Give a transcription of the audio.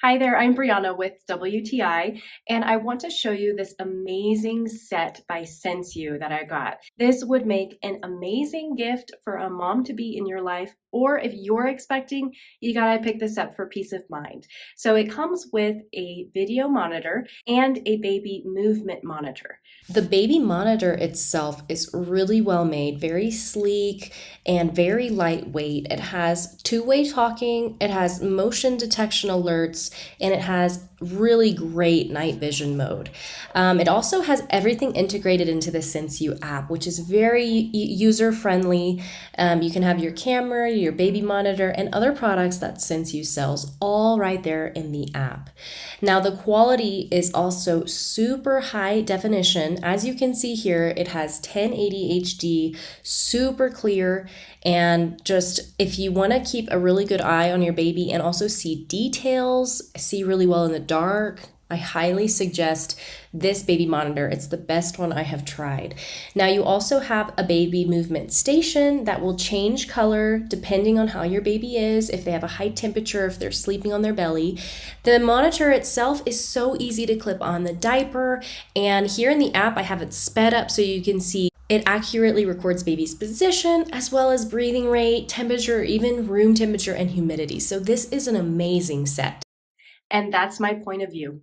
Hi there, I'm Brianna with WTI, and I want to show you this amazing set by SenseU that I got. This would make an amazing gift for a mom to be in your life, or if you're expecting, you gotta pick this up for peace of mind. So it comes with a video monitor and a baby movement monitor. The baby monitor itself is really well made, very sleek and very lightweight. It has two-way talking, it has motion detection alerts, and it has really great night vision mode. It also has everything integrated into the SenseU app, which is very user-friendly. You can have your camera, your baby monitor, and other products that SenseU sells all right there in the app. Now, the quality is also super high definition. As you can see here, it has 1080 HD, super clear, and just if you want to keep a really good eye on your baby and also see details, see really well in the dark, I highly suggest this baby monitor. It's the best one I have tried. Now you also have a baby movement station that will change color depending on how your baby is, if they have a high temperature, if they're sleeping on their belly. The monitor itself is so easy to clip on the diaper, and here in the app I have it sped up so you can see it accurately records baby's position as well as breathing rate, temperature, even room temperature and humidity. So this is an amazing set. And that's my point of view.